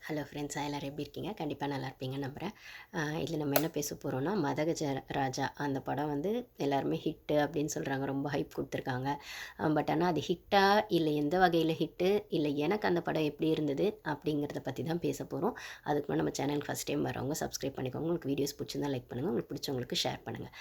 Hello friends, எல்லோரும் எப்படி இருக்கீங்க? கண்டிப்பாக நல்லா இருப்பீங்கன்னு நம்புகிறேன். இதில் நம்ம என்ன பேச போகிறோம்னா, மதகஜ ராஜா அந்த படம் வந்து எல்லாருமே ஹிட்டு அப்படின்னு சொல்கிறாங்க. ரொம்ப ஹைப் கொடுத்துருக்காங்க. பட் ஆனால் அது ஹிட்டா இல்லை எந்த வகையில் ஹிட்டு, இல்லை எனக்கு அந்த படம் எப்படி இருந்தது அப்படிங்கிறத பற்றி தான் பேச போகிறோம். அதுக்கு முன்னாடி நம்ம சேனலுக்கு ஃபஸ்ட் டைம் வரவங்க சப்ஸ்கிரைப் பண்ணிக்கோங்க. உங்களுக்கு வீடியோஸ் பிடிச்சிருந்தா லைக் பண்ணுங்கள், உங்களுக்கு பிடிச்சவங்களுக்கு ஷேர் பண்ணுங்கள்.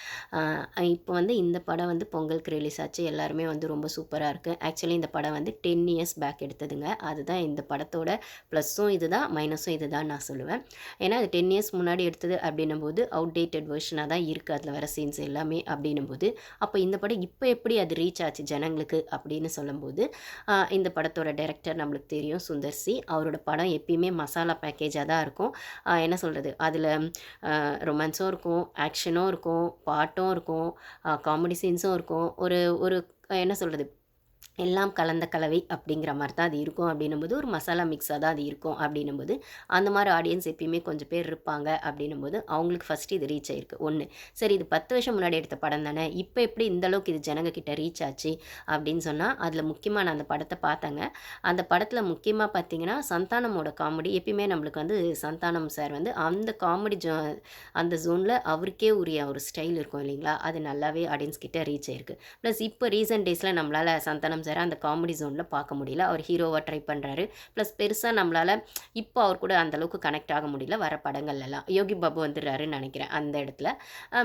இப்போ வந்து இந்த படம் வந்து பொங்கலுக்கு ரிலீஸ் ஆச்சு. எல்லாருமே வந்து ரொம்ப சூப்பராக இருக்குது. ஆக்சுவலி இந்த படம் வந்து 10 இயர்ஸ் பேக் எடுத்ததுங்க. அதுதான் இந்த படத்தோட ப்ளஸ்ஸும் இதுதான், மைனஸும் இதுதான் நான் சொல்லுவேன். ஏன்னா அது 10 இயர்ஸ் முன்னாடி எடுத்தது அப்படின்னும்போது அவுட்டேட்டட் வெர்ஷனாக தான் இருக்குது அதில் வர சீன்ஸ் எல்லாமே அப்படின்னும்போது, அப்போ இந்த படம் இப்போ எப்படி அது ரீச் ஆச்சு ஜனங்களுக்கு அப்படின்னு சொல்லும்போது, இந்த படத்தோட டைரக்டர் நம்மளுக்கு தெரியும், சுந்தர் சி. அவரோட படம் எப்பயுமே மசாலா பேக்கேஜாக தான் இருக்கும். என்ன சொல்கிறது, அதில் ரொமான்ஸும் இருக்கும், ஆக்ஷனும் இருக்கும், பாட்டும் இருக்கும், காமெடி சீன்ஸும் இருக்கும். ஒரு ஒரு என்ன சொல்கிறது, எல்லாம் கலந்த கலவை அப்படிங்கிற மாரி தான் அது இருக்கும் அப்படின்னும்போது, ஒரு மசாலா மிக்ஸாக தான் அது இருக்கும் அப்படின்னும்போது, அந்த மாரி ஆடியன்ஸ் எப்பயுமே கொஞ்சம் பேர் இருப்பாங்க அப்படின்னும்போது, அவங்களுக்கு ஃபஸ்ட்டு இது ரீச் ஆயிருக்கு 1. சரி, இது 10 வருஷம் முன்னாடி எடுத்த படம் தானே, இப்போ எப்படி இந்த அளவுக்கு இது ஜனங்க கிட்ட ரீச் ஆச்சு அப்படின்னு சொன்னா, அதில் முக்கியமா நான் அந்த படத்த பார்த்தேங்க. அந்த படத்தில் முக்கியமா பார்த்தீங்கன்னா, சந்தானமோட காமெடி எப்பயுமே நம்மளுக்கு வந்து சந்தானம் சார் வந்து அந்த காமெடி அந்த ஜோனில் அவருக்கே உரிய ஒரு ஸ்டைல் இருக்கும் இல்லைங்களா? அது நல்லாவே ஆடியன்ஸ் கிட்ட ரீச் ஆயிருக்கு. ப்ளஸ் இப்போ ரீசென்ட் டேஸில் நம்மளால் சந்தானம் சார் அந்த காமெடி ஜோனில் பார்க்க முடியல. அவர் ஹீரோவாக ட்ரை பண்ணுறாரு. ப்ளஸ் பெருசாக நம்மளால் இப்போ அவர் கூட அந்தளவுக்கு கனெக்ட் ஆக முடியல வர படங்கள்லாம். யோகி பாபு வந்துடுறாருன்னு நினைக்கிறேன் அந்த இடத்துல.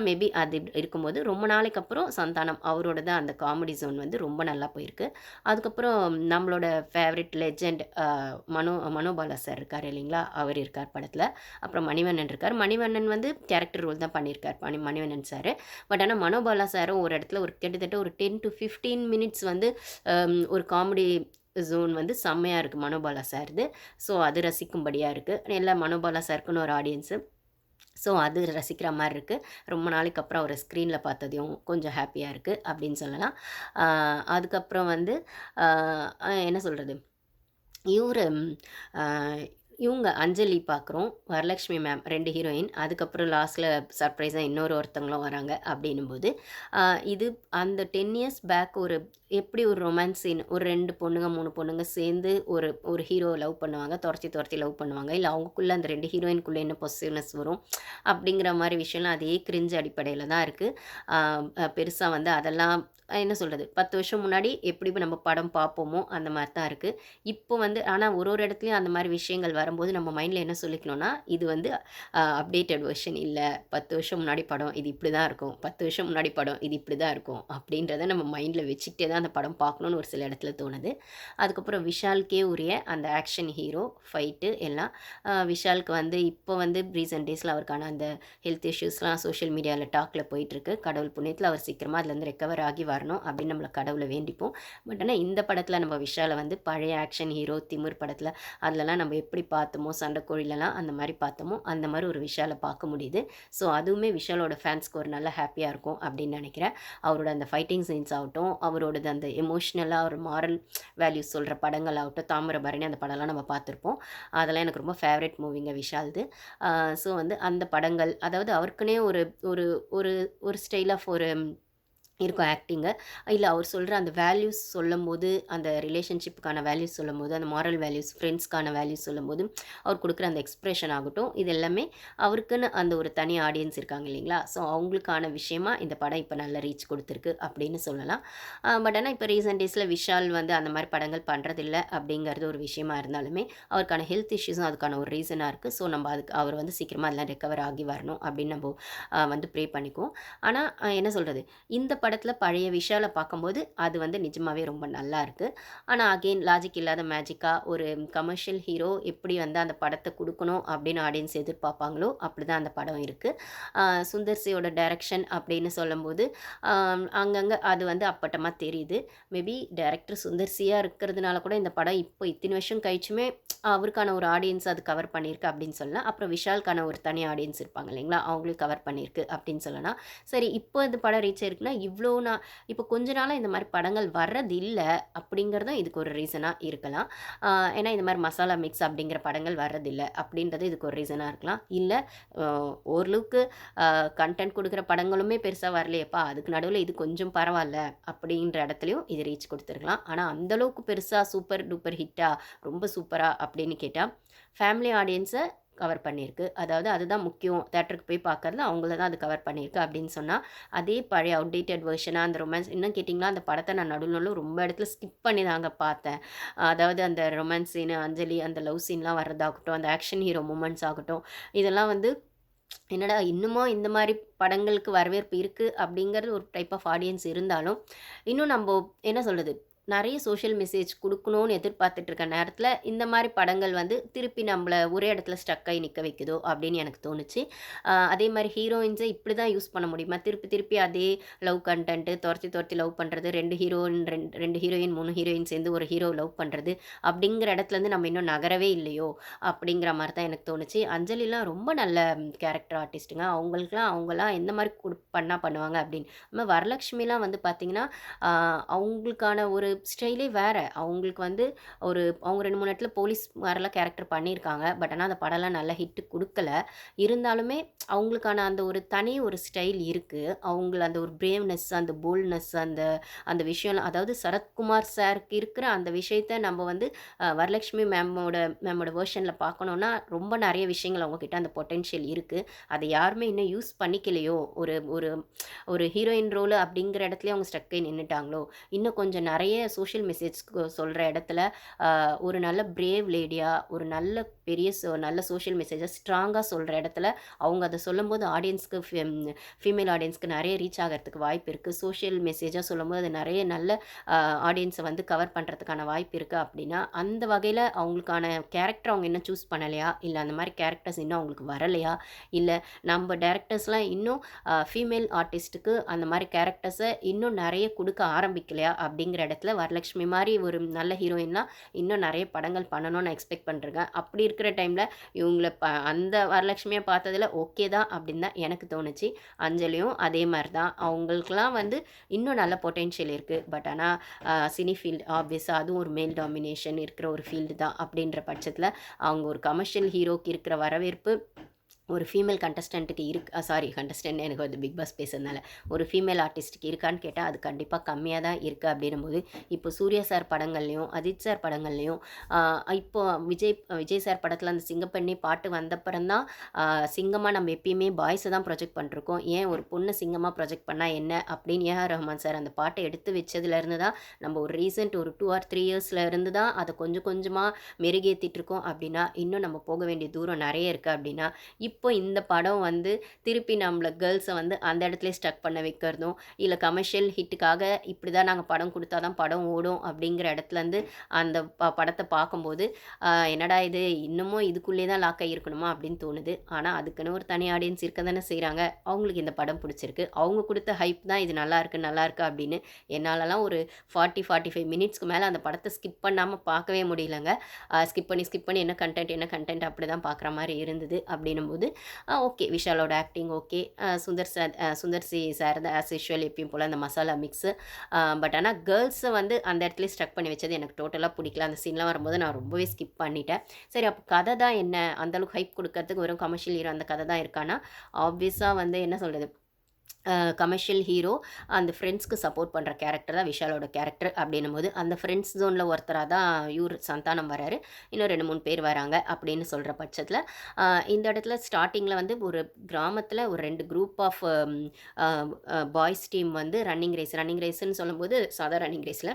மேபி அது இருக்கும்போது ரொம்ப நாளைக்கு அப்புறம் சந்தானம் அவரோட தான் அந்த காமெடி ஜோன் வந்து ரொம்ப நல்லா போயிருக்கு. அதுக்கப்புறம் நம்மளோட ஃபேவரட் லெஜெண்ட் மனோபாலா சார் இருக்கார் இல்லைங்களா? அவர் இருக்கார் படத்தில். அப்புறம் மணிவண்ணன் இருக்கார். மணிவண்ணன் வந்து கேரக்டர் ரோல் தான் பண்ணியிருக்கார் மணிவண்ணன் சார். பட் ஆனால் மனோபாலா சாரும் ஒரு இடத்துல ஒரு கிட்டத்தட்ட ஒரு 10 to 15 மினிட்ஸ் வந்து ஒரு காமெடி ஜோன் வந்து செம்மையாக இருக்குது மனோபாலா சார்து. ஸோ அது ரசிக்கும்படியா இருக்குது. எல்லா மனோபாலா சாருக்குன்னு ஒரு ஆடியன்ஸு. ஸோ அது ரசிக்கிற மாரி இருக்குது. ரொம்ப நாளைக்கு அப்புறம் அவர ஸ்க்ரீனில் பார்த்ததையும் கொஞ்சம் ஹேப்பியாக இருக்குது அப்படின்னு சொல்லலாம். அதுக்கப்புறம் வந்து என்ன சொல்கிறது, இவரு அ இவங்க அஞ்சலி பார்க்குறோம். Varalakshmi ma'am 2 heroine. அதுக்கப்புறம் லாஸ்ட்ல சர்ப்ரைஸா ஒருத்தவங்களும் வராங்க அப்படின்னும்போது, இது அந்த 10 இயர்ஸ் பேக் ஒரு எப்படி ஒரு ரொமான்ஸ் சீன் ஒரு 2 பொண்ணுங்க, 3 பொண்ணுங்க சேர்ந்து ஒரு ஒரு ஹீரோவ லவ் பண்ணுவாங்க. தொரத்தி லவ் பண்ணுவாங்க. இல்ல அவங்களுக்குள்ள அந்த 2 ஹீரோயின்குள்ள என்ன பொசசிவ்னஸ் வரும் அப்படிங்கிற மாரி விஷயம்லாம் அதே கிரிஞ்சு அடிப்படையில தான் இருக்குது. பெருசா வந்து அதெல்லாம் என்ன சொல்றது, 10 வருஷம் முன்னாடி எப்படி நம்ம படம் பார்ப்போமோ அந்த மாரி தான் இருக்குது. இப்போ வந்து ஆனா ஒரு இடத்துலயும் அந்த மாரி விஷயங்கள் வரும்போது நம்ம மைண்ட்ல என்ன சொல்லிக்கணும்னா, இது வந்து அப்டேட்டட் வெர்ஷன் இல்ல. 10 வருஷம் முன்னாடி படம் இது இப்படி தான் இருக்கும். 10 வருஷம் முன்னாடி படம் இது இப்படி தான் இருக்கும். அப்படின்றத நம்ம மைண்ட்ல வச்சுக்கிட்டே தான் அந்த படம் பார்க்கணும்னு ஒரு சில இடத்துல தோணுது. அதுக்கப்புறம் விஷாலுக்கே உரிய அந்த ஆக்ஷன் ஹீரோ, ஃபைட்டு எல்லாம். விஷாலுக்கு வந்து இப்போ வந்து ரீசென்ட் டேஸில அவருக்கான அந்த ஹெல்த் இஷ்யூஸ்லாம் சோஷியல் மீடியால டாக்ல போயிட்டுருக்கு. கடவுள் புண்ணியத்தில அவர் சீக்கிரமா அதுலேருந்து ரெக்கவர் ஆகி வரணும் அப்படின்னு நம்மள கடவுள வேண்டிப்போம். பட் ஆனா இந்த படத்துல நம்ம விஷால வந்து பழைய ஆக்ஷன் ஹீரோ திமிர் படத்துல அதுலலாம் நம்ம எப்படி பார்த்தோமோ, சண்டைக்கோழிலலாம் அந்த மாரி பார்த்தோமோ, அந்த மாரி ஒரு விஷால பார்க்க முடியுது. ஸோ அதுவுமே விஷாலோட ஃபேன்ஸ்க்கு ஒரு நல்ல ஹேப்பியா இருக்கும் அப்படின்னு நெனைக்கிறேன். அவரோட அந்த ஃபைட்டிங் சீன்ஸ் ஆகட்டும், அவரோடது அந்த எமோஷ்னலா ஒரு மாரல் வேல்யூஸ் சொல்ற படங்கள் ஆகட்டும், தாமிரபரணி அந்த படம்லாம் நம்ம பார்த்துருப்போம். அதெல்லாம் எனக்கு ரொம்ப ஃபேவரைட் மூவிங்க விஷால்து. ஸோ வந்து அந்த படங்கள் அதாவது அவருக்குன்னே ஒரு ஒரு ஒரு ஒரு ஸ்டைல் ஆஃப் ஒரு இருக்கும் ஆக்டிங்கு. இல்ல அவர் சொல்ற அந்த வேல்யூஸ் சொல்லும்போது, அந்த ரிலேஷன்ஷிப்புக்கான வேல்யூஸ் சொல்லும்போது, அந்த மாரல் வேல்யூஸ், ஃப்ரெண்ட்ஸ்க்கான வேல்யூஸ் சொல்லும்போது, அவர் குடுக்குற அந்த எக்ஸ்பிரஷன் ஆகட்டும், இது எல்லாமே அவருக்குன்னு அந்த ஒரு தனி ஆடியன்ஸ் இருக்காங்க இல்லைங்களா? ஸோ அவங்களுக்கான விஷயமா இந்த படம் இப்ப நல்ல ரீச் குடுத்துருக்கு அப்படின்னு சொல்லலாம். பட் ஆனா இப்ப ரீசென்ட் டேஸ்ல விஷால் வந்து அந்த மாரி படங்கள் பண்றதில்ல அப்படிங்கிறது ஒரு விஷயமா இருந்தாலுமே, அவருக்கான ஹெல்த் இஷ்யூஸும் அதுக்கான ஒரு ரீசனா இருக்கு. ஸோ நம்ம அதுக்கு அவர் வந்து சீக்கிரமா அதெல்லாம் ரெக்கவர் ஆகி வரணும் அப்படின்னு நம்ப வந்து ப்ரே பண்ணிக்குவோம். ஆனா என்ன சொல்றது, இந்த படத்துல பழைய விஷால பார்க்கும்போது, அது வந்து நிஜமாவே ரொம்ப நல்லா இருக்கு. ஆனா அகைன் லாஜிக் இல்லாத மேஜிக்கா ஒரு கமர்ஷியல் ஹீரோ எப்படி வந்து அந்த படத்த குடுக்கணும் அப்படின்னு ஆடியன்ஸ் எதிர்பார்ப்பாங்களோ, அப்படிதான் அந்த படம் இருக்கு. சுந்தர் சியோட டைரக்ஷன் அப்படின்னு சொல்லும்போது, அங்கங்க அது வந்து அப்பட்டமா தெரியுது. மேபி டைரக்டர் சுந்தர் சியா இருக்கிறதுனால கூட இந்த படம் இப்போ இத்தனை வருஷம் கழிச்சுமே அவருக்கான ஒரு ஆடியன்ஸ் அது கவர் பண்ணியிருக்கு அப்படின்னு சொல்லலாம். அப்புறம் விஷாலுக்கான ஒரு தனி ஆடியன்ஸ் இருப்பாங்க இல்லைங்களா? அவங்களையும் கவர் பண்ணியிருக்கு அப்படின்னு சொல்லலாம். சரி, இப்போ இந்த படம் ரீச் ஆயிருக்குன்னா, இவ்ளோ இப்போ கொஞ்ச நாளா இந்த மாரி படங்கள் வர்றதில்ல அப்படிங்கிறதும் இதுக்கு ஒரு ரீசனா இருக்கலாம். அ ஏன்னா இந்த மாரி மசாலா மிக்ஸ் அப்படிங்கிற படங்கள் வர்றதில்ல அப்படின்றது இதுக்கு ஒரு ரீசனா இருக்கலாம். இல்ல அ ஓரளவுக்கு கன்டென்ட் குடுக்குற படங்களுமே பெருசா வரலையேப்பா, அதுக்கு நடுவுல இது கொஞ்சம் பரவால்ல அப்படின்ற இடத்துலயும் இது ரீச் குடுத்துருக்கலாம். ஆனா அந்த அளவுக்கு பெருசா சூப்பர் டூப்பர் ஹிட்டா, ரொம்ப சூப்பரா அப்படின்னு கேட்டா, ஃபேமிலி ஆடியன்ஸ கவர் பண்ணியிருக்கு. அதாவது அதுதான் முக்கியம். தியேட்டருக்கு போய் பார்க்கறதுல அவங்கள தான் அது கவர் பண்ணியிருக்கு அப்படின்னு சொன்னா, அதே பழைய அவுட்டேட்டட் வெர்ஷனா அந்த ரொமான்ஸ் இன்னும் கேட்டீங்கன்னா, அந்த படத்த நான் நடுவுல ரொம்ப இடத்துல ஸ்கிப் பண்ணி தாங்க பார்த்தேன். அதாவது அந்த ரொமான்ஸ் சீனு, அஞ்சலி அந்த லவ் சீன்லாம் வர்றதாகட்டும், அந்த ஆக்ஷன் ஹீரோ மூமெண்ட்ஸ் ஆகட்டும், இதெல்லாம் வந்து என்னடா இன்னுமும் இந்த மாரி படங்களுக்கு வரவேற்பு இருக்கு அப்படிங்கிறது ஒரு டைப் ஆஃப் ஆடியன்ஸ் இருந்தாலும், இன்னும் நம்போ என்ன சொல்றது? நெறைய சோஷியல் மெசேஜ் குடுக்கணும்னு எதிர்பார்த்துட்டு இருக்க நேரத்தில, இந்த மாரி படங்கள் வந்து திருப்பி நம்பள ஒரே இடத்துல ஸ்டக் ஆயி நிக்க வைக்குதோ! அப்படின்னு எனக்கு தோணுச்சு. அதே மாரி ஹீரோயின்ஸ இப்படி தான் யூஸ் பண்ண முடியுமா? திருப்பி திருப்பி அதே லவ் கன்டென்ட் தொரத்தி தொரத்தி லவ் பண்றது, 2 ஹீரோயின் 2 ஹீரோயின், 3 ஹீரோயின் சேர்ந்து ஒரு ஹீரோவ லவ் பண்றது, அப்படிங்கிற இடத்துலருந்து நம்ம இன்னும் நகரவே இல்லையோ! அப்படிங்கிற மாரி தான் எனக்கு தோணுச்சு. அஞ்சலிலாம் ரொம்ப நல்ல கேரக்டர் ஆர்டிஸ்ட்டுங்க. அவங்கலாம் எந்த மாரி பண்ணா பண்ணுவாங்க அப்படின்னு. நம்ம வரலட்சுமிலாம் வந்து பார்த்தீங்கன்னா, ஆ அவங்களுக்கான ஒரு ஸ்டைலே வேற. அவங்களுக்கு வந்து அவங்க 2, 3 இடத்துல போலீஸ் மாரிலாம் கேரக்டர் பண்ணியிருக்காங்க. பட் ஆனா அந்த படம்லாம் நல்ல ஹிட் குடுக்கல. இருந்தாலுமே அவங்களுக்கான அந்த ஒரு தனி ஒரு ஸ்டைல் இருக்கு. அவங்கள அந்த ஒரு பிரேவ்னஸ், அந்த போல்ட்னஸ் அந்த அந்த விஷயம்லாம் அதாவது சரத்குமார் சாருக்கு இருக்கிற அந்த விஷயத்த நம்ம வந்து வரலட்சுமி மேமோட வெர்ஷன்ல பார்க்கணும்னா, ரொம்ப நெறைய விஷயங்கள் அவங்க கிட்ட அந்த பொட்டன்ஷியல் இருக்கு. அத யாருமே இன்னும் யூஸ் பண்ணிக்கலையோ! ஒரு ஒரு ஒரு ஹீரோயின் ரோல் அப்படிங்கிற இடத்துலயே அவங்க ஸ்டக் ஆயி நின்னுட்டாங்களோ! இன்னும் கொஞ்சம் நெறைய சோஷியல் மெசேஜ் சொல்ற இடத்துல, ஒரு நல்ல பிரேவ் லேடியா, ஒரு நல்ல பெரிய நல்ல சோஷியல் மெசேஜ ஸ்ட்ராங்கா சொல்ற இடத்துல, அவங்க அத சொல்லும்போது ஆடியன்ஸ்க்கு ஃபீமேல் ஆடியன்ஸ்க்கு நெறைய ரீச் ஆகறதுக்கு வாய்ப்பு இருக்கு. சோஷியல் மெசேஜா சொல்லும்போது அது நெறைய நல்ல ஆடியன்ஸ வந்து கவர் பண்றதுக்கான வாய்ப்பு இருக்கு அப்படின்னா, அந்த வகையில அவங்களுக்கான கேரக்டர் அவங்க இன்னும் சூஸ் பண்ணலையா? இல்ல அந்த மாரி கேரக்டர்ஸ் இன்னும் அவங்களுக்கு வரலையா? இல்ல நம்ப டைரக்டர்ஸ்லாம் இன்னும் ஃபீமேல் ஆர்டிஸ்ட்டுக்கு அந்த மாரி கேரக்டர்ஸ இன்னும் நெறைய குடுக்க ஆரம்பிக்கலையா? அப்படிங்கிற இடத்துல வரலட்சுமி மாரி ஒரு நல்ல ஹீரோயின்லாம் இன்னும் நெறைய படங்கள் பண்ணணும்னு நான் எக்ஸ்பெக்ட் பண்ணிருக்கேன். அப்படி இருக்கிற டைம்ல இவங்கள அந்த வரலட்சுமிய பார்த்ததுல ஓகே தான் அப்படின்னு தான் எனக்கு தோணுச்சு. அஞ்சலியும் அதே மாரி தான். அவங்களுக்கெல்லாம் வந்து இன்னும் நல்ல பொட்டன்ஷியல் இருக்கு. பட் ஆனா சினி ஃபீல்ட் ஆப்வியஸா அதுவும் ஒரு மேல் டாமினேஷன் இருக்கிற ஒரு ஃபீல்டு தான். அப்படின்ற பட்சத்தில அவங்க ஒரு கமர்ஷியல் ஹீரோக்கு இருக்கிற வரவேற்பு ஒரு ஃபீமேல் கண்டஸ்டன்ட்டுக்கு சாரி கண்டஸ்டன்ட் எனக்கு வந்து பிக் பாஸ் பேசுறதுனால. ஒரு ஃபீமேல் ஆர்டிஸ்ட்டுக்கு இருக்கான்னு கேட்டா, அது கண்டிப்பா கம்மியா தான் இருக்கு அப்படின்னும்போது, இப்போ சூர்யா சார் படங்கள்லயும், அஜித் சார் படங்கள்லயும், ஆ இப்போ விஜய் சார் படத்தில அந்த சிங்கப்பெண்ணே பாட்டு வந்தப்புறம் தான், சிங்கமா நம்ம எப்பயுமே பாய்ஸ தான் ப்ரொஜெக்ட் பண்ணிருக்கோம். ஏன் ஒரு பொண்ண சிங்கமா ப்ரொஜெக்ட் பண்ணா என்ன? அப்படின்னு ஏ.ஆர். ரஹ்மான் சார் அந்த பாட்ட எடுத்து வச்சதுலேருந்து தான், நம்ம ஒரு ரீசென்ட் ஒரு 2 ஆர் 3 இயர்ஸ்ல இருந்து தான் அத கொஞ்சம் கொஞ்சமா மெருகேத்திட்டு இருக்கோம் அப்படின்னா, இன்னும் நம்ம போக வேண்டிய தூரம் நெறைய இருக்கு அப்படின்னா, இப்போ இந்த படம் வந்து திருப்பி நம்மள கேர்ள்ஸ வந்து அந்த இடத்துலயே ஸ்டக் பண்ண வைக்கிறதும், இல்ல கமர்ஷியல் ஹிட்டுக்காக இப்படி தான் நாங்க படம் குடுத்தா தான் படம் ஓடும் அப்படிங்கிற இடத்துலருந்து அந்த படத்த பார்க்கும்போது, என்னடா இது இன்னமும் இதுக்குள்ளேயே தான் லாக் ஆகியிருக்கணுமா அப்படின்னு தோணுது. ஆனா அதுக்குன்னு ஒரு தனி ஆடியன்ஸ் இருக்க தானே செய்றாங்க. அவங்களுக்கு இந்த படம் புடிச்சிருக்கு. அவங்க குடுத்த ஹைப் தான் இது நல்லாயிருக்கு, நல்லாயிருக்கு அப்படின்னு என்னாலலாம் ஒரு 40, 45 மினிட்ஸ்க்கு மேல அந்த படத்த ஸ்கிப் பண்ணாம பார்க்கவே முடியலங்க. ஸ்கிப் பண்ணி என்ன கன்டென்ட் அப்படி தான் பார்க்குற மாரி இருந்தது. அப்படின்னும்போது ஓகே விஷாலோட acting okay. Sundar C sir தான் ஆஸ் யூசுவல் எப்பயும் போல அந்த மசாலா மிக்ஸு. பட் ஆனா கேர்ள்ஸ வந்து அந்த இடத்துலயே ஸ்ட்ரக் பண்ணி வச்சது எனக்கு டோட்டலா புடிக்கல. அந்த சீன்லாம் வரும்போது நான் ரொம்பவே ஸ்கிப் பண்ணிட்டேன். சரி அப்ப கதை தான் என்ன? அந்த அளவுக்கு ஹைப் குடுக்கறதுக்கு வெறும் கமர்ஷியல் ஹீரோ அந்த கதை தான் இருக்கான்னா, ஆப்வியஸா வந்து என்ன சொல்றது? கமர்ஷியல் ஹீரோ அந்த ஃப்ரெண்ட்ஸ்க்கு சப்போர்ட் பண்ணுற கேரக்டர் தான் விஷாலோட கேரக்டர் அப்படின்னும்போது, அந்த ஃப்ரெண்ட்ஸ் ஜோன்ல ஒருத்தரா தான் சந்தானம் வராரு. இன்னும் 2, 3 பேர் வராங்க அப்படின்னு சொல்ற பட்சத்தில, இந்த இடத்துல ஸ்டார்ட்டிங்கில வந்து ஒரு கிராமத்தில ஒரு 2 group of a a boys team வந்து ரன்னிங் ரேஸ்ன்னு சொல்லும்போது சாதா ரன்னிங் ரேஸ்ல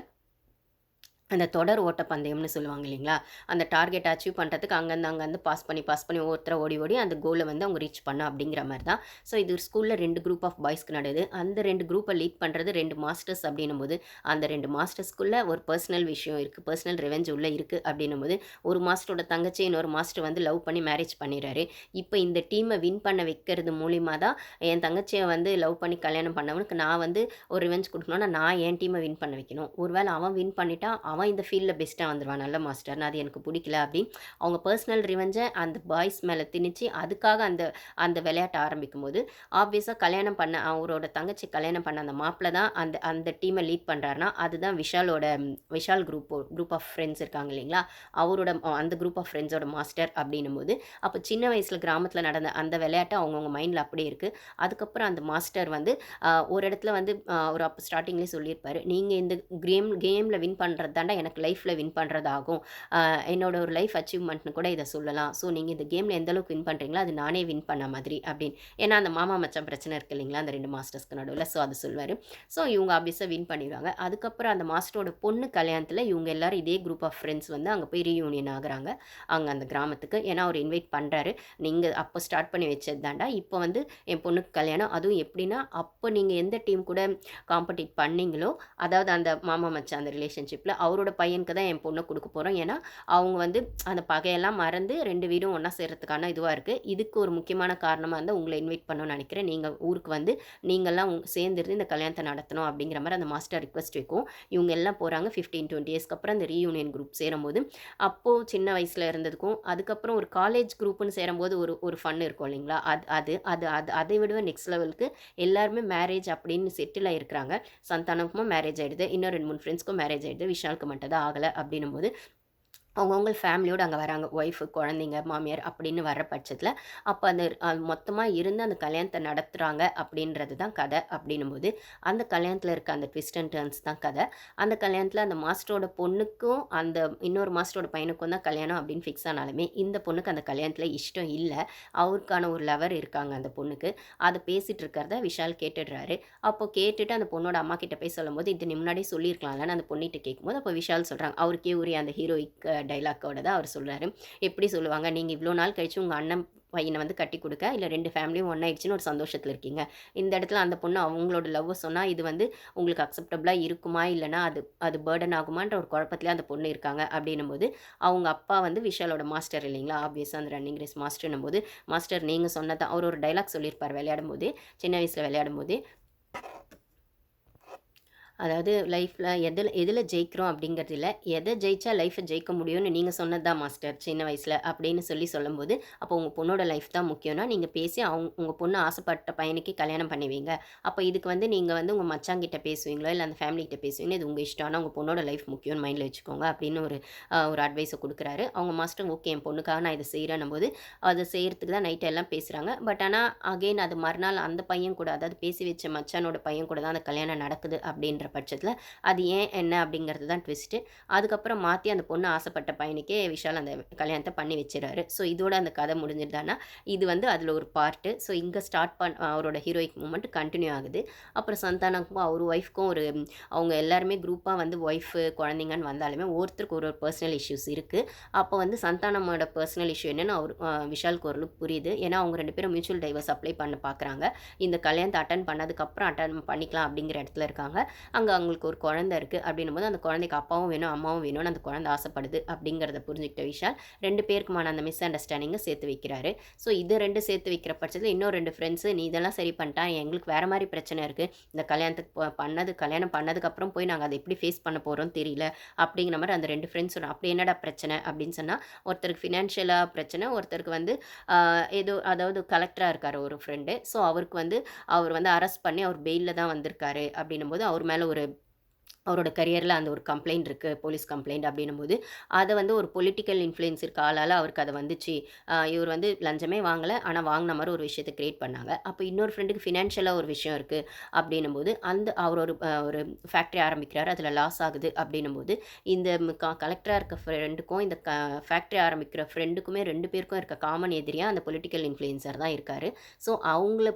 அந்த தொடர் ஓட்டப்பந்தயம்னு சொல்லுவாங்க இல்லைங்களா? அந்த டார்கெட் அச்சீவ் பண்ணுறதுக்கு அங்கருந்து பாஸ் பண்ணி ஒவ்வொருத்தரா ஓடி அந்த கோல வந்து அவங்க ரீச் பண்ணணும் அப்படிங்கிற மாரி தான். ஸோ இது ஒரு ஸ்கூல்ல 2 குரூப் ஆஃப் பாய்ஸ்க்கு நடக்குது. அந்த 2 குரூப்ப லீட் பண்றது 2 மாஸ்டர்ஸ் அப்படின்னும்போது, அந்த 2 மாஸ்டர்ஸ்க்குள்ள ஒரு பெர்சனல் விஷயம் இருக்கு. பெர்சனல் ரிவெஞ்ச் உள்ள இருக்கு அப்படின்னும்போது, ஒரு மாஸ்டரோட தங்கச்சி இன்னொரு மாஸ்டர் வந்து லவ் பண்ணி மேரேஜ் பண்ணிறாரு. இப்ப இந்த டீம வின் பண்ண வைக்கிறது மூலியமா தான், என் தங்கச்சிய வந்து லவ் பண்ணி கல்யாணம் பண்ணவனுக்கு நான் வந்து ஒரு ரிவெஞ்ச் குடுக்கணும்னா, நான் என் டீம வின் பண்ண வைக்கணும். ஒரு வேள அவன் வின் பண்ணிட்டா, அவன் இந்த ஃபீல்டில் பெஸ்ட்டாக வந்துடுவான் நல்ல மாஸ்டர்னு, அது எனக்கு பிடிக்கல அப்படின்னு அவங்க பர்சனல் ரிவெஞ்சை அந்த பாய்ஸ் மேலே திணிச்சு அதுக்காக அந்த அந்த விளையாட்ட ஆரம்பிக்கும்போது ஆப்வியஸாக கல்யாணம் பண்ண அவரோட தங்கச்சி கல்யாணம் பண்ண அந்த மாப்பிள்ளை தான் அந்த அந்த டீமை லீட் பண்ணுறாருனா அதுதான் விஷால் குரூப் ஆஃப் ஃப்ரெண்ட்ஸ் இருக்காங்க இல்லைங்களா, அவரோட அந்த குரூப் ஆஃப் ஃப்ரெண்ட்ஸோட மாஸ்டர் அப்படின்னும் போது அப்போ சின்ன வயசில் கிராமத்தில் நடந்த அந்த விளையாட்டு அவங்கவுங்க மைண்டில் அப்படியே இருக்குது. அதுக்கப்புறம் அந்த மாஸ்டர் வந்து ஒரு இடத்துல வந்து அவர் அப்போ ஸ்டார்டிங்லேயே சொல்லியிருப்பார், நீங்கள் இந்த கேமில் வின் பண்ணுறது தாண்டா எனக்கு லைஃப்பில் வின் பண்ணுறதாகும், என்னோட ஒரு லைஃப் அச்சீவ்மெண்ட்னு கூட இதை சொல்லலாம். ஸோ நீங்கள் இந்த கேமில் எந்த அளவுக்கு வின் பண்ணுறீங்களோ அது நானே வின் பண்ண மாதிரி அப்படின்னு. ஏன்னா அந்த மாமா மச்சான் பிரச்சனை இருக்குது இல்லைங்களா அந்த 2 மாஸ்டர்ஸ்க்கு நடுவில். ஸோ அது சொல்வார். ஸோ இவங்க ஆப்வியஸாக வின் பண்ணிடுவாங்க. அதுக்கப்புறம் அந்த மாஸ்டரோட பொண்ணு கல்யாணத்தில் இவங்க எல்லாரும் இதே குரூப் ஆஃப் ஃப்ரெண்ட்ஸ் வந்து அங்கே போய் ரீயூனியன் ஆகுறாங்க அங்கே அந்த கிராமத்துக்கு. ஏன்னா அவர் இன்வைட் பண்ணுறாரு, நீங்கள் அப்போ ஸ்டார்ட் பண்ணி வச்சது தாண்டா இப்போ வந்து என் பொண்ணுக்கு கல்யாணம். அதுவும் எப்படின்னா அப்போ நீங்கள் எந்த டீம் கூட காம்படிட் பண்ணீங்களோ, அதாவது அந்த மாமா மச்சான் அந்த ரிலேஷன்ஷிப்பில் அவரோட பையனுக்கு தான் என் பொண்ணை கொடுக்க போகிறோம். ஏன்னா அவங்க வந்து அந்த பகையெல்லாம் மறந்து 2 வீடும் ஒன்றா சேர்கிறதுக்கான இதுவாக இருக்குது. இதுக்கு ஒரு முக்கியமான காரணமாக இருந்தால் உங்களை இன்வைட் பண்ணணும்னு நினைக்கிறேன். நீங்கள் ஊருக்கு வந்து நீங்கள்லாம் சேர்ந்துருந்து இந்த கல்யாணத்தை நடத்தணும் அப்படிங்கிற மாதிரி அந்த மாஸ்டர் ரிக்வெஸ்ட் வைக்கும். இவங்க எல்லாம் போகிறாங்க. 15-20 இயர்ஸ்க்கு அப்புறம் அந்த ரீயூனியன் குரூப் சேரும்போது அப்போது சின்ன வயசில் இருந்ததுக்கும் அதுக்கப்புறம் ஒரு காலேஜ் குரூப்புன்னு சேரும்போது ஒரு ஃபன் இருக்கும் இல்லைங்களா, அதை விட நெக்ஸ்ட் லெவலுக்கு எல்லாருமே மேரேஜ் அப்படின்னு செட்டில் ஆகிருக்கிறாங்க. சந்தானமுக்கும் மேரேஜ் ஆகிடுது, இன்னும் 2-3 ஃப்ரெண்ட்ஸ்க்கும் மேரேஜ் ஆகிடுது, விஷாலுக்கு மட்டும் தான் ஆகலை. அப்படின்னும் போது அவங்கவுங்க ஃபேமிலியோடு அங்கே வராங்க, ஒய்ஃபு குழந்தைங்க மாமியார் அப்படின்னு வர்ற பட்சத்தில் அப்போ அந்த மொத்தமாக இருந்து அந்த கல்யாணத்தை நடத்துகிறாங்க அப்படின்றது தான் கதை. அப்படின்னும்போது அந்த கல்யாணத்தில் இருக்க அந்த ட்விஸ்ட் அண்ட் டர்ன்ஸ் தான் கதை. அந்த கல்யாணத்தில் அந்த மாஸ்டரோட பொண்ணுக்கும் அந்த இன்னொரு மாஸ்டரோட பையனுக்கும் தான் கல்யாணம் அப்படின்னு ஃபிக்ஸ் ஆனாலுமே இந்த பொண்ணுக்கு அந்த கல்யாணத்தில் இஷ்டம் இல்லை. அவருக்கான ஒரு லவர் இருக்காங்க அந்த பொண்ணுக்கு. அதை பேசிகிட்டு இருக்கிறத விஷால் கேட்டுடுறாரு. அப்போ கேட்டுட்டு அந்த பொண்ணோட அம்மா கிட்ட போய் சொல்லும்போது இது நீ முன்னாடியே சொல்லியிருக்கலாம்லன்னு அந்த பொண்ணிட்ட கேட்கும்போது அப்போ விஷால் சொல்கிறாங்க, அவருக்கே உரிய அந்த ஹீரோயிக் டைலாக்கோட தான் அவர் சொல்கிறாரு. எப்படி சொல்லுவாங்க, நீங்கள் இவ்வளோ நாள் கழித்து உங்கள் அண்ணன் பையனை வந்து கட்டி கொடுக்க, இல்லை 2 ஃபேமிலியும் ஒன்றாயிடுச்சுன்னு ஒரு சந்தோஷத்தில் இருக்கீங்க. இந்த இடத்துல அந்த பொண்ணு அவங்களோட லவ்வை சொன்னால் இது வந்து உங்களுக்கு அக்செப்டபுளாக இருக்குமா, இல்லைனா அது பேர்டன் ஆகுமான்ற ஒரு குழப்பத்திலே அந்த பொண்ணு இருக்காங்க. அப்படின்னும் போது அவங்க அப்பா வந்து விஷாலோட மாஸ்டர் இல்லைங்களா, ஆப்வியஸாக அந்த ரன்னிங் ரேஸ் மாஸ்டர்னும் போது மாஸ்டர் நீங்கள் சொன்னதான் அவர் ஒரு டைலாக் சொல்லியிருப்பார் விளையாடும் போதே, சின்ன வயசில் விளையாடும் போதே. அதாவது லைஃப்பில் எதில் ஜெயிக்கிறோம் அப்படிங்கிறது இல்லை, எதை ஜெயிச்சா லைஃப்பை ஜெயிக்க முடியும்னு நீங்கள் சொன்னது தான் மாஸ்டர் சின்ன வயசில் அப்படின்னு சொல்லும்போது அப்போ உங்கள் பொண்ணோட லைஃப் தான் முக்கியம்னா நீங்கள் பேசி உங்கள் பொண்ணு ஆசைப்பட்ட பையனுக்கு கல்யாணம் பண்ணுவீங்க. அப்போ இதுக்கு வந்து நீங்கள் வந்து உங்கள் மச்சாங்கிட்ட பேசுவீங்களோ இல்லை அந்த ஃபேமிலிகிட்ட பேசுவீங்களோ இது உங்கள் இஷ்டம், ஆனால் உங்கள் பொண்ணோட லைஃப் முக்கியம்னு மைண்டில் வச்சுக்கோங்க அப்படின்னு ஒரு அட்வைஸை கொடுக்குறாரு. அவங்க மாஸ்டர் ஓகே என் பொண்ணுக்காக நான் இதை செய்கிறேன்னும் போது அதை செய்கிறதுக்கு தான் நைட்டு எல்லாம் பேசுகிறாங்க. பட் ஆனால் அகெயின் அது மறுநாள் அந்த பையன் கூட, அதாவது பேசி வச்ச மச்சானோட பையன் கூட தான் அந்த கல்யாணம் நடக்குது அப்படின்ற பட்சத்தில் அது ஏன் என்ன அப்படிங்கிறது தான் ட்விஸ்ட்டு. அதுக்கப்புறம் மாற்றி அந்த பொண்ணு ஆசைப்பட்ட பையனுக்கே விஷால் அந்த கல்யாணத்தை பண்ணி வச்சிடறாரு. ஸோ இதோட அந்த கதை முடிஞ்சிருந்தானா இது வந்து அதில் ஒரு பார்ட்டு. ஸோ இங்கே ஸ்டார்ட் அவரோட ஹீரோயிக் மூமெண்ட் கண்டினியூ ஆகுது. அப்புறம் சந்தானக்கும் அவர் ஒய்ஃப்க்கும் அவங்க எல்லாருமே குரூப்பாக வந்து ஒய்ஃபு குழந்தைங்கன்னு வந்தாலுமே ஒருத்தருக்கு ஒரு பர்சனல் இஷ்யூஸ் இருக்குது. அப்போ வந்து சந்தானமோட பர்சனல் இஷ்யூ என்னென்னு விஷாலுக்கு ஓரளவுக்கு புரியுது. ஏன்னா அவங்க 2 பேரும் மியூச்சுவல் டைவர்ஸ் அப்ளை பண்ண பார்க்குறாங்க. இந்த கல்யாணத்தை அட்டன் பண்ணதுக்கப்புறம் அட்டன் பண்ணிக்கலாம் அப்படிங்கிற இடத்துல இருக்காங்க. அங்கே அவங்களுக்கு ஒரு குழந்தை இருக்குது. அப்படின்னும் போது அந்த குழந்தைக்கு அப்பாவும் வேணும் அம்மாவும் வேணும்னு அந்த குழந்தை ஆசைப்படுது. அப்படிங்கிறத புரிஞ்சுக்கிட்ட விஷால் 2 பேருக்குமான அந்த மிஸ் அண்டர்ஸ்டாண்டிங்கை சேர்த்து வைக்கிறாரு. ஸோ இது 2 சேர்த்து வைக்கிற பட்சத்தில் இன்னும் 2 ஃப்ரெண்ட்ஸு நீ இதெல்லாம் சரி பண்ணிட்டா எங்களுக்கு வேறு மாதிரி பிரச்சனை இருக்குது, இந்த கல்யாணம் பண்ணதுக்கப்புறம் போய் நாங்கள் அதை எப்படி ஃபேஸ் பண்ண போகிறோம் தெரியல அப்படிங்கிற மாதிரி அந்த 2 ஃப்ரெண்ட்ஸ் சொன்னோம். அப்படி என்னடா பிரச்சனை அப்படின்னு சொன்னால் ஒருத்தருக்கு ஃபினான்ஷியலாக பிரச்சனை, ஒருத்தருக்கு வந்து ஏதோ அதாவது கலெக்டராக இருக்கார் ஒரு ஃப்ரெண்டு. ஸோ அவர் வந்து அரெஸ்ட் பண்ணி அவர் பெயிலில் தான் வந்திருக்காரு. அப்படின்னும் போது அவர் மேலே அவரோட கரியரில் அந்த ஒரு கம்ப்ளைண்ட் இருக்குது, போலீஸ் கம்ப்ளைண்ட். அப்படின்னும்போது அதை வந்து ஒரு பொலிட்டிக்கல் இன்ஃப்ளூயன்ஸ் இருக்க ஆளால் அவருக்கு அதை வந்துச்சு. இவர் வந்து லஞ்சமே வாங்கலை, ஆனால் வாங்கின மாதிரி ஒரு விஷயத்தை க்ரியேட் பண்ணாங்க. அப்போ இன்னொரு ஃப்ரெண்டுக்கு ஃபினான்ஷியலாக ஒரு விஷயம் இருக்குது. அப்படின்னும்போது அவர் ஒரு ஃபேக்ட்ரி ஆரம்பிக்கிறாரு, அதில் லாஸ் ஆகுது. அப்படின்னும்போது இந்த கலெக்டராக இருக்க ஃப்ரெண்டுக்கும் இந்த ஃபேக்ட்ரி ஆரம்பிக்கிற ஃப்ரெண்டுக்குமே 2 பேருக்கும் இருக்க காமன் எதிரியாக அந்த பொலிட்டிக்கல் இன்ஃப்ளூயன்சர் தான் இருக்கார். ஸோ அவங்க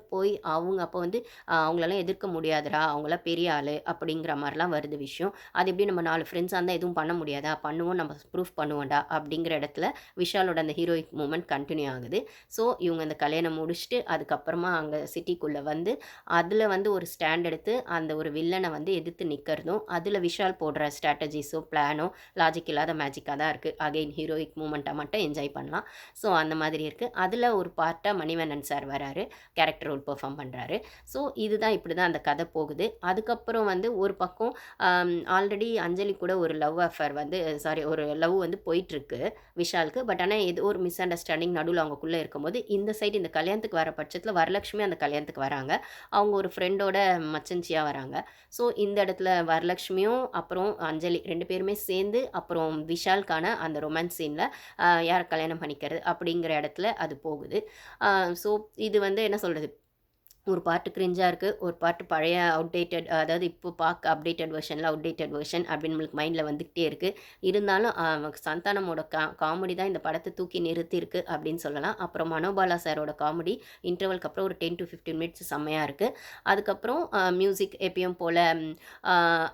அப்போ வந்து அவங்களெல்லாம் எதிர்க்க முடியாதுடா, அவங்களாம் பெரிய ஆள் அப்படிங்கிற மாதிரிலாம் வருது விஷயம். அது எப்படி நம்ம 4 ஃப்ரெண்ட்ஸாக இருந்தால் எதுவும் பண்ண முடியாதா, பண்ணுவோம், நம்ம ப்ரூஃப் பண்ணுவோம்டா அப்படிங்கிற இடத்துல விஷாலோட அந்த ஹீரோயிக் மூமெண்ட் கண்டினியூ ஆகுது. ஸோ இவங்க அந்த கல்யாணம் முடிச்சுட்டு அதுக்கப்புறமா அங்கே சிட்டிக்குள்ளே வந்து அதில் வந்து ஒரு ஸ்டாண்ட் எடுத்து அந்த ஒரு வில்லனை வந்து எதிர்த்து நிற்கிறதும் அதில் விஷால் போடுற ஸ்ட்ராட்டஜிஸோ பிளானோ லாஜிக் இல்லாத மேஜிக்காக தான் இருக்குது. அகெயின் ஹீரோயிக் மூமெண்ட்டை மட்டும் என்ஜாய் பண்ணலாம். ஸோ அந்த மாதிரி இருக்குது. அதில் ஒரு பார்ட்டாக மணிவண்ணன் சார் வராரு, கேரக்டர் ரோல் பெர்ஃபார்ம் பண்ணுறாரு. ஸோ இதுதான் இப்படி தான் அந்த கதை போகுது. அதுக்கப்புறம் வந்து ஒரு பக்கம் ஆல்ரெடி அஞ்சலி கூட ஒரு லவ் அஃபேர் வந்து ஒரு லவ் வந்து போயிட்டுருக்கு விஷாலுக்கு. பட் ஆனால் ஏதோ ஒரு மிஸ் அண்டர்ஸ்டாண்டிங் நடுவில் அவங்கக்குள்ளே இருக்கும்போது, இந்த சைடு இந்த கல்யாணத்துக்கு வர பட்சத்தில் வரலட்சுமி அந்த கல்யாணத்துக்கு வராங்க. அவங்க ஒரு ஃப்ரெண்டோட மச்சஞ்சியா வராங்க. ஸோ இந்த இடத்துல வரலட்சுமியும், அப்புறம் அஞ்சலி 2 பேருமே சேர்ந்து, அப்புறம் விஷாலுக்கான அந்த ரொமான்ஸ் சீன்ல யார கல்யாணம் பண்ணிக்கிறது அப்படிங்கிற இடத்துல அது போகுது. ஸோ இது வந்து என்ன சொல்றது? ஒரு பாட்டு கிரிஞ்சா இருக்கு. ஒரு பாட்டு பழைய அவுட்டேட்டட் அதாவது இப்போ பார்க்க அப்டேட்டட் வெர்ஷன்ல அவுட்டேட்டட் வெர்ஷன் அப்படின்னு நம்மளுக்கு மைண்ட்ல வந்துகிட்டே இருக்கு. இருந்தாலும் சந்தானமோட காமெடி தான் இந்த படத்த தூக்கி நிறுத்தியிருக்கு அப்படின்னு சொல்லலாம். அப்புறம் மனோபாலா சாரோட காமெடி இன்டர்வலுக்கு அப்புறம் ஒரு 10 to 15 மினிட்ஸ் செம்மையா இருக்கு. அதுக்கப்புறம் மியூசிக் எப்பயும் போல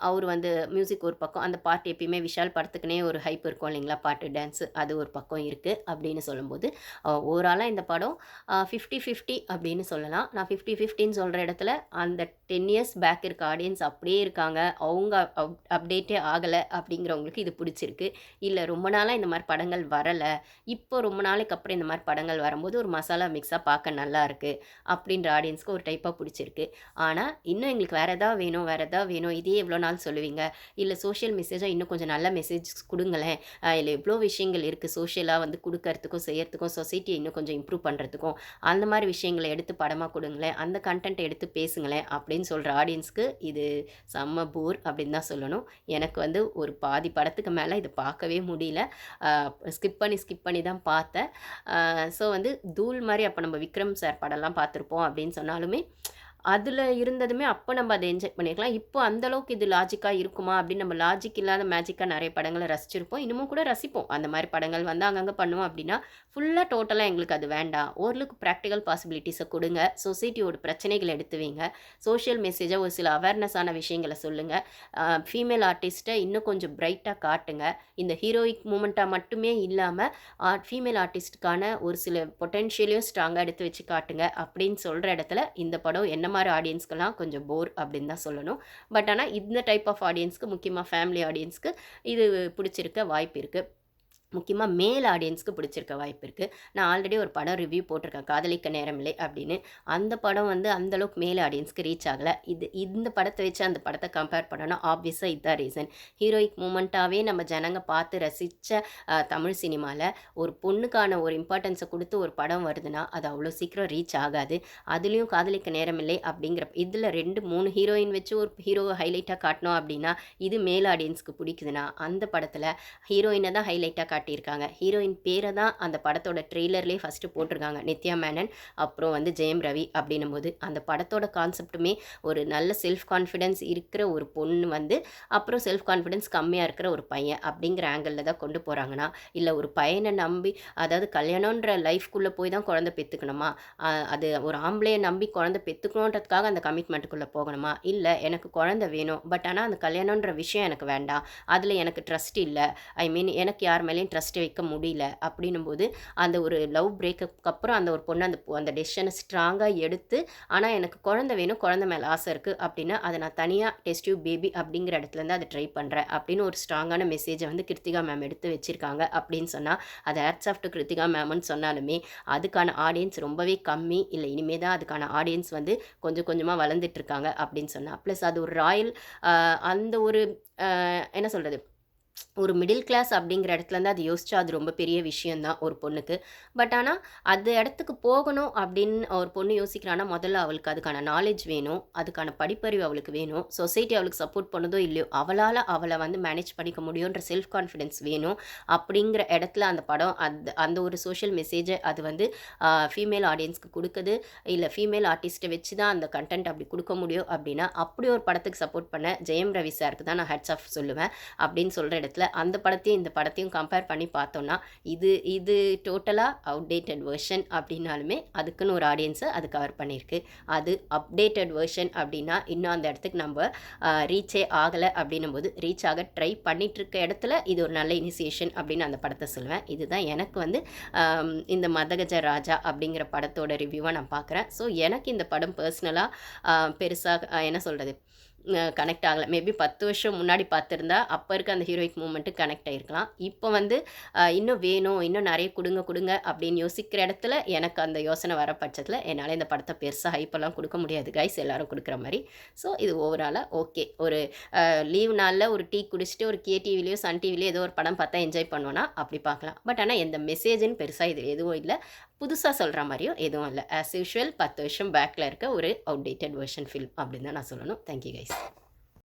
அவர் வந்து மியூசிக் ஒரு பக்கம், அந்த பாட்டு எப்பயுமே விஷால் படத்துக்குன்னே ஒரு ஹைப் இருக்கும் இல்லைங்களா? பாட்டு, டான்ஸு அது ஒரு பக்கம் இருக்கு அப்படின்னு சொல்லும்போது, ஓவராலா இந்த படம் 50-50 அப்படின்னு சொல்லலாம். நான் 50-50ன்னு சொல்ற இடத்துல, அந்த 10 இயர்ஸ் பேக் இருக்க ஆடியன்ஸ் அப்படியே இருக்காங்க. அவங்க அப்டேட்டே ஆகல அப்படிங்கிறவங்களுக்கு இது பிடிச்சிருக்கு. இல்ல ரொம்ப நாளா இந்த மாரி படங்கள் வரல. இப்போ ரொம்ப நாளைக்கு அப்புறம் இந்த மாரி படங்கள் வரும்போது, ஒரு மசாலா மிக்ஸா பார்க்க நல்லாருக்கு. அப்படின்ற ஆடியன்ஸ்க்கு ஒரு டைப்பா பிடிச்சிருக்கு. ஆனா, இன்னும் எங்களுக்கு வேற எதா வேணும், வேற எதா வேணும். இதையே எவ்வளோ நாள் சொல்லுவீங்க? இல்ல சோஷியல் மெசேஜா இன்னும் கொஞ்சம் நல்ல மெசேஜஸ் குடுங்களேன். இதுல எவ்வளோ விஷயங்கள் இருக்கு. சோஷியலா வந்து குடுக்கறதுக்கும், செய்யறதுக்கும், சொசைட்டிய இன்னும் கொஞ்சம் இம்ப்ரூவ் பண்றதுக்கும். அந்த மாரி விஷயங்கள எடுத்து படமா குடுங்களேன். அந்த கன்டென்ட்ட எடுத்து பேசுங்களேன் அப்படின்னு சொல்ற ஆடியன்ஸ்க்கு இது செம்ம போர் அப்படின்னு தான் சொல்லணும். எனக்கு வந்து ஒரு பாதி படத்துக்கு மேல இத பார்க்கவே முடியல. அ ஸ்கிப் பண்ணி தான் பார்த்தேன். ஸோ வந்து தூள் மாரி அப்ப நம்ம விக்ரம் சார் படம்லாம் பார்த்துருப்போம் அப்படின்னு சொன்னாலுமே, அதுல இருந்ததுமே அப்ப நம்ம அத என்ஜாய் பண்ணியிருக்கலாம். இப்போ அந்த அளவுக்கு இது லாஜிக்கா இருக்குமா? அப்படின்னு நம்ம லாஜிக் இல்லாத மேஜிக்கா நெறைய படங்கள ரசிச்சிருப்போம். இன்னமும் கூட ரசிப்போம். அந்த மாரி படங்கள் வந்து அங்கங்க பண்ணுவோம் அப்படின்னா, ஃபுல்லா டோட்டலா எங்களுக்கு அது வேண்டாம். ஓரளவுக்கு பிராக்டிகல் பாசிபிலிட்டீஸ குடுங்க. சொசைட்டியோட பிரச்சனைகள எடுத்து வைங்க. சோஷியல் மெசேஜா ஒரு சில அவேர்னஸான விஷயங்கள சொல்லுங்க. ஃபீமேல் ஆர்டிஸ்ட்ட இன்னும் கொஞ்சம் பிரைட்டா காட்டுங்க. இந்த ஹீரோயிக் மூமெண்ட்டா மட்டுமே இல்லாம, ஃபீமேல் ஆர்டிஸ்ட்டுக்கான ஒரு சில பொட்டன்ஷியலையும் ஸ்ட்ராங்கா எடுத்து வச்சு காட்டுங்க. அப்படின்னு சொல்ற இடத்துல, இந்த படம் என்ன மாரி ஆடியன்ஸ்க்கெல்லாம் கொஞ்சம் போர் அப்படின்னு தான் சொல்லணும். பட் ஆனா இந்த டைப் ஆஃப் ஆடியன்ஸ்க்கு முக்கியமா ஃபேமிலி ஆடியன்ஸ்க்கு இது பிடிச்சிருக்க வாய்ப்பு இருக்கு. முக்கியமா மேல் ஆடியன்ஸ்க்கு பிடிச்சிருக்க வாய்ப்பு இருக்கு. நான் ஆல்ரெடி ஒரு படம் ரிவ்யூ போட்டிருக்கேன். காதலிக்க நேரமில்லை அப்படின்னு. அந்த படம் வந்து அந்த அளவுக்கு மேல் ஆடியன்ஸ்க்கு ரீச் ஆகல. இந்த படத்த வச்சு அந்த படத்த கம்பேர் பண்ணோம்னா ஆப்வியஸா இதான் ரீசன். ஹீரோயிக் மூமெண்ட்டாவே நம்ம ஜனங்க பார்த்து ரசிச்ச தமிழ் சினிமால ஒரு பொண்ணுக்கான ஒரு இம்பார்ட்டன்ஸ குடுத்து ஒரு படம் வருதுன்னா, அது அவ்வளோ சீக்கிரம் ரீச் ஆகாது. அதுலயும் காதலிக்க நேரமில்லை அப்படிங்கிற இதில 2, 3 ஹீரோயின் வச்சு ஒரு ஹீரோவ ஹைலைட்டா காட்டினோம் அப்படின்னா, இது மேல் ஆடியன்ஸ்க்கு பிடிக்குதுன்னா, அந்த படத்தில ஹீரோயின தான் ஹைலைட்டா காட்டியிருக்காங்க. ஹீரோயின் பேர தான் அந்த படத்தோட ட்ரெய்லர்லேயே ஃபர்ஸ்ட்டு போட்டிருக்காங்க. நித்யா மேனன், அப்புறம் வந்து ஜெயம் ரவி அப்படின்னும்போது, அந்த படத்தோட கான்செப்ட்டுமே ஒரு நல்ல செல்ஃப் கான்ஃபிடன்ஸ் இருக்கிற ஒரு பொண்ணு வந்து, அப்புறம் செல்ஃப் கான்ஃபிடன்ஸ் கம்மியா இருக்கிற ஒரு பையன் அப்படிங்கிற ஆங்கிள்ல தான் கொண்டு போறாங்கன்னா, இல்ல ஒரு பையன நம்பி அதாவது கல்யாணம்ன்ற லைஃப்குள்ள போய் தான் குழந்தை பெத்துக்கணுமா? அது ஒரு ஆம்பளைய நம்பி குழந்தை பெத்துக்கணுன்றதுக்காக அந்த கமிட்மெண்ட்டுக்குள்ள போகணுமா? இல்ல எனக்கு குழந்தை வேணும். பட் ஆனா அந்த கல்யாணம்ன்ற விஷயம் எனக்கு வேண்டாம். அதில எனக்கு ட்ரஸ்ட் இல்ல. ஐ மீன் எனக்கு யார் மேலயும் ட்ரஸ்ட் வைக்க முடியல அப்படின்னும்போது, அந்த ஒரு லவ் பிரேக்கப்க்கு அப்புறம் அந்த ஒரு பொண்ணு அந்த டெசிஷன ஸ்ட்ராங்கா எடுத்து, ஆனா எனக்கு குழந்தை வேணும், குழந்தை மேல ஆசை இருக்கு அப்படின்னா, அத நான் தனியா டெஸ்ட் டியூப் பேபி அப்படிங்கிற இடத்துலேருந்து அத ட்ரை பண்றேன் அப்படின்னு ஒரு ஸ்ட்ராங்கான மெசேஜ வந்து கிருத்திகா மேம் எடுத்து வச்சிருக்காங்க அப்படின்னு சொன்னா, அது ஹேட்ஸ் ஆஃப் டூ கிருத்திகா மேம்ன்னு சொன்னாலுமே, அதுக்கான ஆடியன்ஸ் ரொம்பவே கம்மி. இல்ல இனிமே தான் அதுக்கான ஆடியன்ஸ் வந்து கொஞ்சம் கொஞ்சமா வளர்ந்துட்டு இருக்காங்க அப்படின்னு சொன்னா. பிளஸ் அது ஒரு ராயல் அந்த ஒரு என்ன சொல்றது? ஒரு மிடில் கிளாஸ் அப்படிங்கிற இடத்துலேருந்து அது யோசிச்சா அது ரொம்ப பெரிய விஷயம் தான் ஒரு பொண்ணுக்கு. பட் ஆனா, அந்த இடத்துக்கு போகணும் அப்படின்னு ஒரு பொண்ணு யோசிக்கிறான்னா, முதல்ல அவளுக்கு அதுக்கான நாலேட்ஜ் வேணும். அதுக்கான படிப்பறிவு அவளுக்கு வேணும். சொசைட்டி அவளுக்கு சப்போர்ட் பண்ணுதோ இல்லையோ, அவள வந்து மேனேஜ் பண்ணிக்க முடியுன்ற செல்ஃப் கான்ஃபிடன்ஸ் வேணும். அப்படிங்கிற இடத்துல அந்த படம் அந்த ஒரு சோஷியல் மெசேஜ அது வந்து ஃபீமேல் ஆடியன்ஸ்க்கு குடுக்குது. இல்ல ஃபீமேல் ஆர்டிஸ்ட்ட வச்சு தான் அந்த கன்டென்ட் அப்படி குடுக்க முடியும் அப்படின்னா, அப்படி ஒரு படத்துக்கு சப்போர்ட் பண்ண ஜெயம் ரவி சாருக்கு தான் நான் ஹேட்ஸ் ஆஃப் சொல்லுவேன். அப்படின்னு சொல்ற இடத்துல அந்த படத்தையும் இந்த படத்தையும் கம்பேர் பண்ணி பார்த்தோம்னா, இது இது டோட்டலா அவுட்டேட்டட் வெர்ஷன் அப்படின்னாலுமே, அதுக்குன்னு ஒரு ஆடியன்ஸ அது கவர் பண்ணியிருக்கு. அது அப்டேட்டட் வெர்ஷன் அப்படின்னா, இன்னும் அந்த இடத்துக்கு நம்ப ரீச்சே ஆகல அப்படின்னும்போது, ரீச் ஆக ட்ரை பண்ணிட்டுருக்க இடத்துல இது ஒரு நல்ல இனிஷியேஷன் அப்படின்னு அந்த படத்த சொல்லுவேன். இதுதான் எனக்கு வந்து இந்த மதகஜ ராஜா அப்படிங்கிற படத்தோட ரிவ்யூவா நான் பார்க்குறேன். ஸோ எனக்கு இந்த படம் பெர்சனலா பெருசா என்ன சொல்றது? கனெக்ட் ஆகலை. மேபி 10 வருஷம் முன்னாடி பார்த்துருந்தா, அப்போ இருக்க அந்த ஹீரோயிக் மூமெண்ட்டு கனெக்ட் ஆகிருக்கலாம். இப்போ வந்து இன்னும் வேணும், இன்னும் நிறைய கொடுங்க கொடுங்க அப்படின்னு யோசிக்கிற இடத்துல எனக்கு அந்த யோசனை வர பட்சத்தில் என்னால் இந்த படத்தை பெருசாக ஹைப்பெல்லாம் கொடுக்க முடியாது கைஸ், எல்லாரும் கொடுக்குற மாதிரி. ஸோ இது ஓவராலாக ஓகே. ஒரு லீவ் நாளில் ஒரு டீ குடிச்சிட்டு ஒரு கேடிவிலையோ சன் டிவிலையோ ஏதோ ஒரு படம் பார்த்தா என்ஜாய் பண்ணுவோன்னா அப்படி பார்க்கலாம். பட் ஆனால் எந்த மெசேஜ்னு பெருசாக இது எதுவும் இல்லை, புதுசாக சொல்கிற மாதிரியும் எதுவும் இல்லை. ஆஸ் யூஷுவல் 10 வருஷம் பேக்கில் இருக்க ஒரு அவுடேட்டட் வெர்ஷன் ஃபில்ம் அப்படின்னு தான் நான் சொல்லணும். Thank you guys.